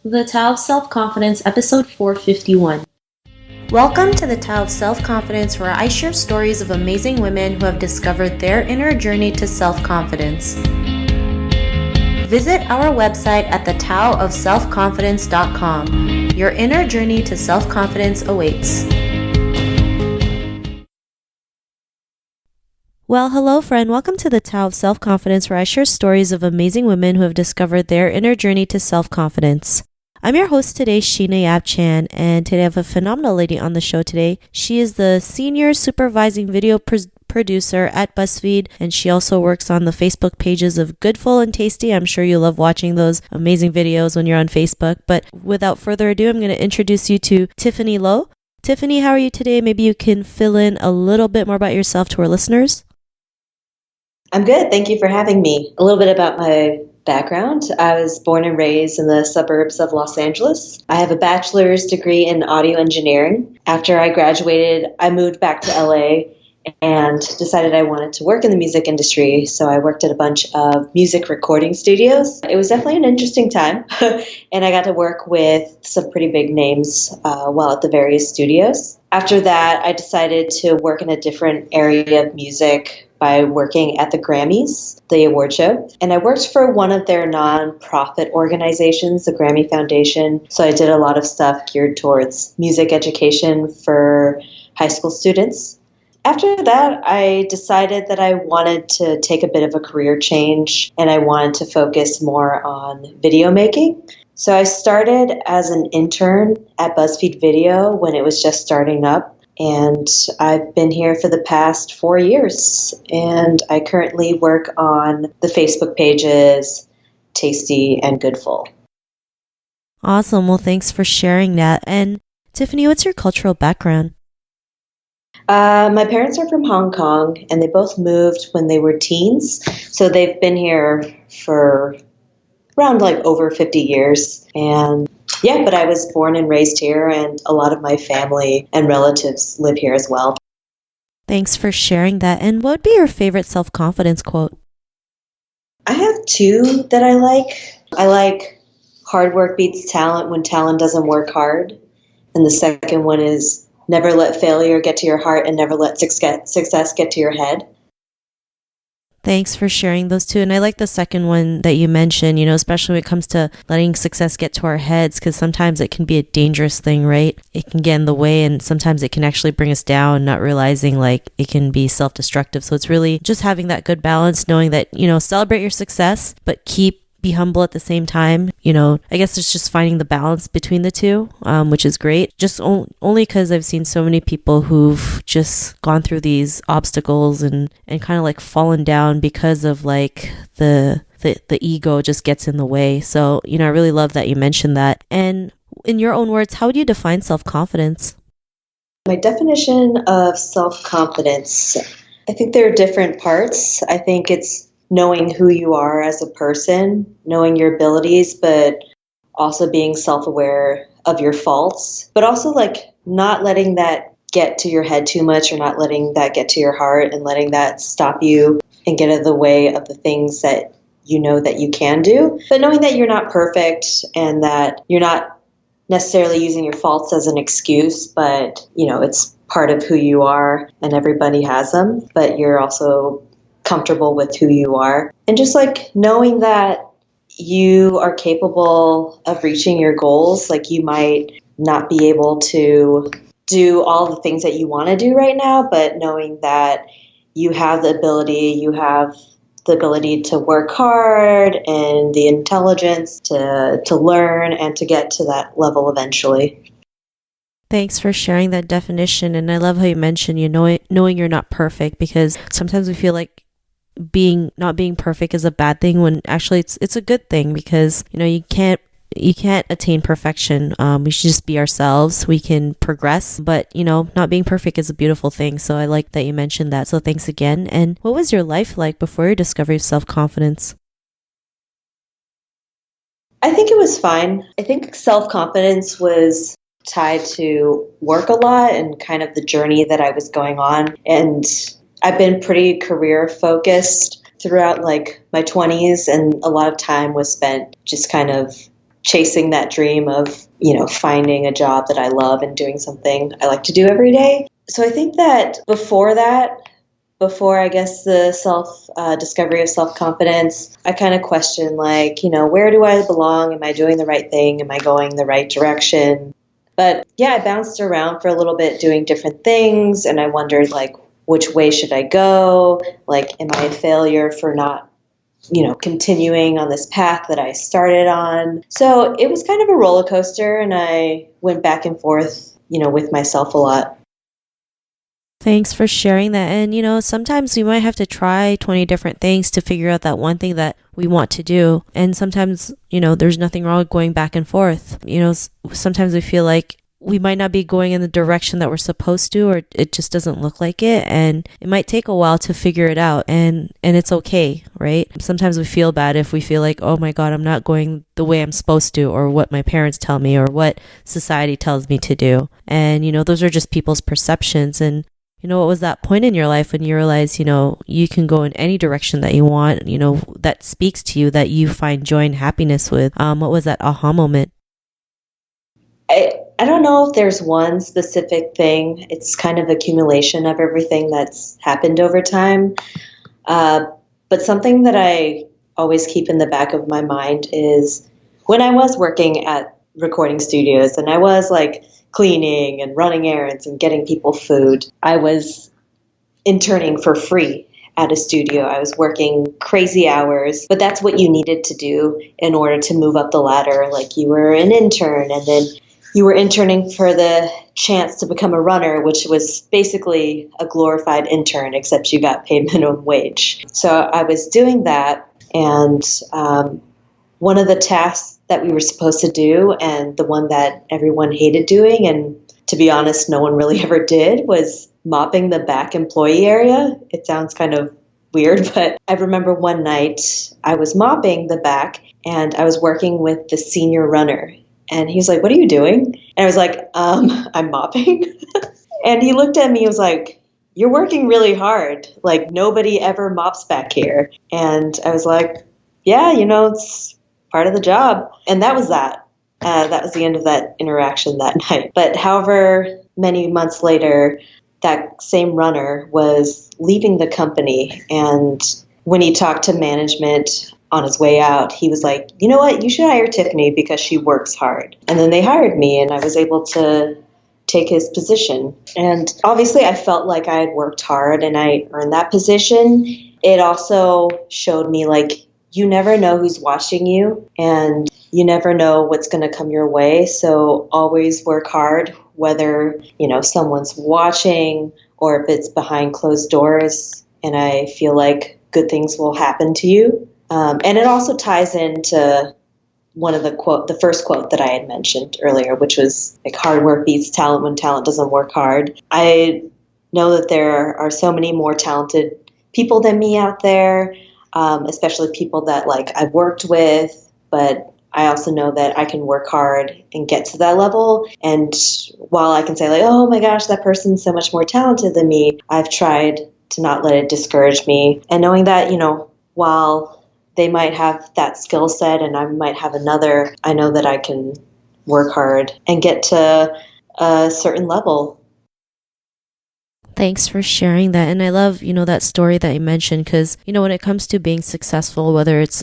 The Tao of Self-Confidence, episode 451. Welcome to the Tao of Self-Confidence, where I share stories of amazing women who have discovered their inner journey to self-confidence. Visit our website at thetaoofselfconfidence.com. Your inner journey to self-confidence awaits. Well, hello friend. Welcome to the Tao of Self-Confidence, where I share stories of amazing women who have discovered their inner journey to self-confidence. I'm your host today, Sheena Yap-Chan, and today I have a phenomenal lady on the show today. She is the Senior Supervising Video Producer at BuzzFeed, and she also works on the Facebook pages of Goodful and Tasty. I'm sure you love watching those amazing videos when you're on Facebook. But without further ado, I'm going to introduce you to Tiffany Lowe. Tiffany, how are you today? Maybe you can fill in a little bit more about yourself to our listeners. I'm good. Thank you for having me. A little bit about my background. I was born and raised in the suburbs of Los Angeles. I have a bachelor's degree in audio engineering. After I graduated, I moved back to LA and decided I wanted to work in the music industry. So I worked at a bunch of music recording studios. It was definitely an interesting time. And I got to work with some pretty big names while at the various studios. After that, I decided to work in a different area of music by working at the Grammys, the award show. And I worked for one of their nonprofit organizations, the Grammy Foundation. So I did a lot of stuff geared towards music education for high school students. After that, I decided that I wanted to take a bit of a career change and I wanted to focus more on video making. So I started as an intern at BuzzFeed Video when it was just starting up. And I've been here for the past 4 years, and I currently work on the Facebook pages, Tasty and Goodful. Awesome. Well, thanks for sharing that. And Tiffany, what's your cultural background? My parents are from Hong Kong, and they both moved when they were teens. So they've been here for around over 50 years. And yeah, but I was born and raised here, and a lot of my family and relatives live here as well. Thanks for sharing that. And what would be your favorite self-confidence quote? I have two that I like. I like hard work beats talent when talent doesn't work hard. And the second one is never let failure get to your heart and never let success get to your head. Thanks for sharing those two. And I like the second one that you mentioned, especially when it comes to letting success get to our heads, because sometimes it can be a dangerous thing, right? It can get in the way, and sometimes it can actually bring us down, not realizing it can be self-destructive. So it's really just having that good balance, knowing that, celebrate your success, but be humble at the same time. I guess it's just finding the balance between the two, which is great. Just only because I've seen so many people who've just gone through these obstacles and kind of fallen down because of the ego just gets in the way. So, I really love that you mentioned that. And in your own words, how would you define self-confidence? My definition of self-confidence, I think there are different parts. I think it's knowing who you are as a person, knowing your abilities, but also being self-aware of your faults, but also not letting that get to your head too much, or not letting that get to your heart and letting that stop you and get in the way of the things that you know that you can do, but knowing that you're not perfect and that you're not necessarily using your faults as an excuse, but it's part of who you are and everybody has them, but you're also comfortable with who you are, and just knowing that you are capable of reaching your goals. You might not be able to do all the things that you want to do right now, but knowing that you have the ability to work hard and the intelligence to learn and to get to that level eventually. Thanks for sharing that definition. And I love how you mentioned knowing you're not perfect, because sometimes we feel like not being perfect is a bad thing, when actually it's a good thing, because you can't attain perfection. We should just be ourselves. We can progress, but not being perfect is a beautiful thing. So I like that you mentioned that. So thanks again. And what was your life like before your discovery of self-confidence? I think it was fine. I think self-confidence was tied to work a lot and kind of the journey that I was going on, and I've been pretty career focused throughout my 20s, and a lot of time was spent just kind of chasing that dream of, finding a job that I love and doing something I like to do every day. So I think that before I guess the self discovery of self confidence, I kind of question, like, where do I belong? Am I doing the right thing? Am I going the right direction? But yeah, I bounced around for a little bit doing different things, and I wondered, like, which way should I go? Like, am I a failure for not, continuing on this path that I started on? So it was kind of a roller coaster, and I went back and forth, with myself a lot. Thanks for sharing that. And, sometimes we might have to try 20 different things to figure out that one thing that we want to do. And sometimes, there's nothing wrong with going back and forth. Sometimes we feel like we might not be going in the direction that we're supposed to, or it just doesn't look like it. And it might take a while to figure it out. And it's okay, right? Sometimes we feel bad if we feel like, oh my God, I'm not going the way I'm supposed to, or what my parents tell me, or what society tells me to do. And, those are just people's perceptions. And what was that point in your life when you realize, you can go in any direction that you want, that speaks to you, that you find joy and happiness with? What was that aha moment? I don't know if there's one specific thing. It's kind of accumulation of everything that's happened over time. But something that I always keep in the back of my mind is when I was working at recording studios and I was like cleaning and running errands and getting people food, I was interning for free at a studio. I was working crazy hours, but that's what you needed to do in order to move up the ladder. Like, you were an intern, and then you were interning for the chance to become a runner, which was basically a glorified intern, except you got paid minimum wage. So I was doing that, and one of the tasks that we were supposed to do, and the one that everyone hated doing, and to be honest, no one really ever did, was mopping the back employee area. It sounds kind of weird, but I remember one night I was mopping the back, and I was working with the senior runner. And he was like, "What are you doing?" And I was like, "I'm mopping." And he looked at me and was like, "You're working really hard. Like, nobody ever mops back here." And I was like, "Yeah, it's part of the job." And that was that. That was the end of that interaction that night. But however many months later, that same runner was leaving the company. And when he talked to management on his way out, he was like, "You know what? You should hire Tiffany because she works hard." And then they hired me, and I was able to take his position. And obviously, I felt like I had worked hard and I earned that position. It also showed me, like, you never know who's watching you, and you never know what's going to come your way. So always work hard, whether, someone's watching or if it's behind closed doors. And I feel like good things will happen to you. And it also ties into one of the first quote that I had mentioned earlier, which was like, hard work beats talent when talent doesn't work hard. I know that there are so many more talented people than me out there, especially people that, like, I've worked with, but I also know that I can work hard and get to that level. And while I can say, like, oh my gosh, that person's so much more talented than me, I've tried to not let it discourage me. And knowing that, while they might have that skill set and I might have another, I know that I can work hard and get to a certain level. Thanks for sharing that. And I love, that story that you mentioned, because, when it comes to being successful, whether it's,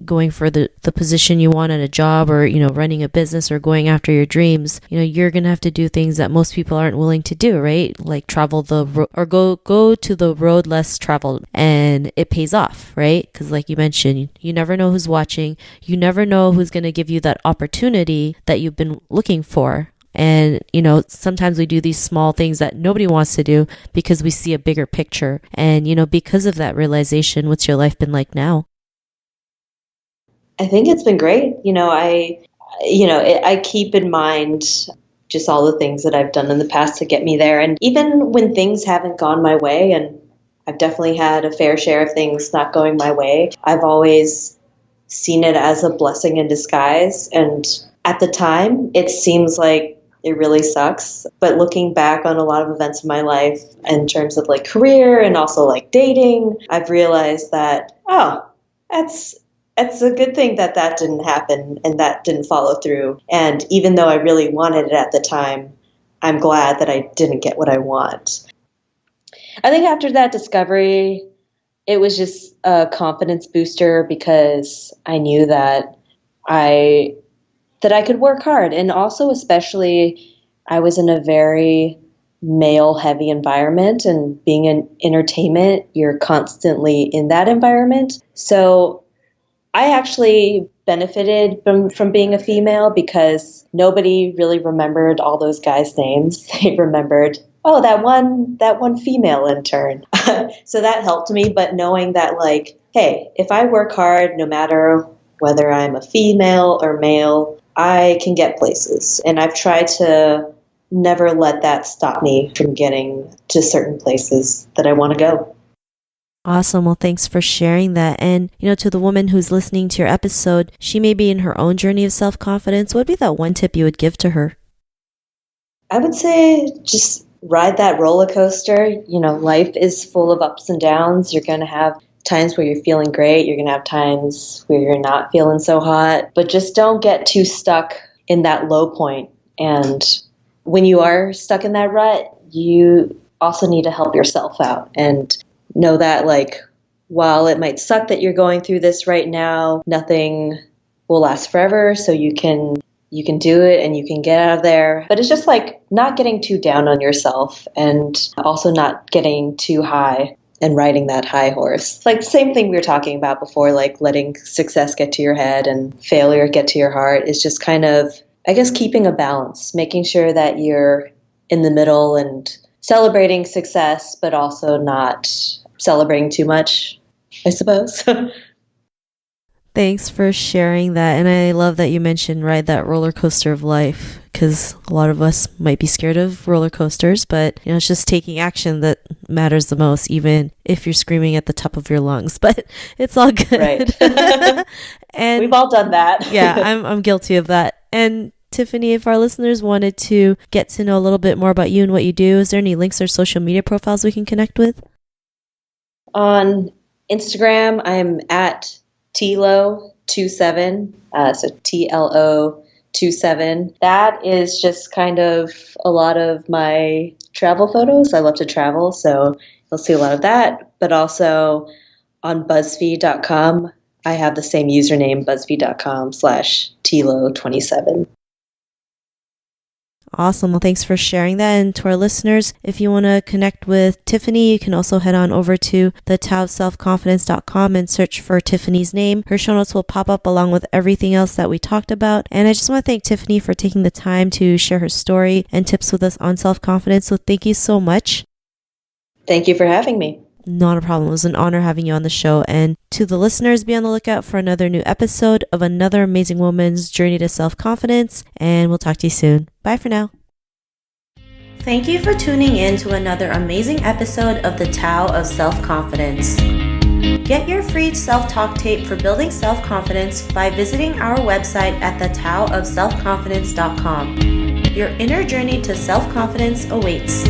going for the position you want at a job, or, running a business, or going after your dreams, you're going to have to do things that most people aren't willing to do, right? Like travel or go to the road less traveled, and it pays off, right? Because like you mentioned, you never know who's watching. You never know who's going to give you that opportunity that you've been looking for. And, sometimes we do these small things that nobody wants to do because we see a bigger picture. And, because of that realization, what's your life been like now? I think it's been great. I keep in mind just all the things that I've done in the past to get me there. And even when things haven't gone my way, and I've definitely had a fair share of things not going my way, I've always seen it as a blessing in disguise. And at the time, it seems like it really sucks. But looking back on a lot of events in my life in terms of like career and also like dating, I've realized that, oh, that's It's a good thing that that didn't happen and that didn't follow through. And even though I really wanted it at the time, I'm glad that I didn't get what I want. I think after that discovery, it was just a confidence booster because I knew I that I could work hard. And also, especially, I was in a very male heavy environment, and being in entertainment, you're constantly in that environment. So I actually benefited from being a female because nobody really remembered all those guys' names. They remembered, oh, that one female intern. So that helped me. But knowing that, like, hey, if I work hard, no matter whether I'm a female or male, I can get places. And I've tried to never let that stop me from getting to certain places that I want to go. Awesome. Well, thanks for sharing that. And, to the woman who's listening to your episode, she may be in her own journey of self-confidence. What would be that one tip you would give to her? I would say just ride that roller coaster. Life is full of ups and downs. You're going to have times where you're feeling great. You're going to have times where you're not feeling so hot. But just don't get too stuck in that low point. And when you are stuck in that rut, you also need to help yourself out and know that, like, while it might suck that you're going through this right now, nothing will last forever. So you can do it and you can get out of there. But it's just like not getting too down on yourself and also not getting too high and riding that high horse. It's like the same thing we were talking about before, like letting success get to your head and failure get to your heart. Is just kind of, I guess, keeping a balance, making sure that you're in the middle and celebrating success, but also not celebrating too much, I suppose. Thanks for sharing that. And I love that you mentioned ride that roller coaster of life, because a lot of us might be scared of roller coasters, but it's just taking action that matters the most, even if you're screaming at the top of your lungs. But it's all good. Right. And we've all done that. Yeah, I'm guilty of that. And Tiffany, if our listeners wanted to get to know a little bit more about you and what you do, is there any links or social media profiles we can connect with? On Instagram, I'm at Tlo27, so TLO27. That is just kind of a lot of my travel photos. I love to travel, so you'll see a lot of that. But also on BuzzFeed.com, I have the same username, BuzzFeed.com/Tlo27. Awesome. Well, thanks for sharing that. And to our listeners, if you want to connect with Tiffany, you can also head on over to thetaoofselfconfidence.com and search for Tiffany's name. Her show notes will pop up along with everything else that we talked about. And I just want to thank Tiffany for taking the time to share her story and tips with us on self-confidence. So thank you so much. Thank you for having me. Not a problem. It was an honor having you on the show. And to the listeners, be on the lookout for another new episode of another amazing woman's journey to self-confidence. And we'll talk to you soon. Bye for now. Thank you for tuning in to another amazing episode of the Tao of Self-Confidence. Get your free self-talk tape for building self-confidence by visiting our website at thetaoofselfconfidence.com. Your inner journey to self-confidence awaits.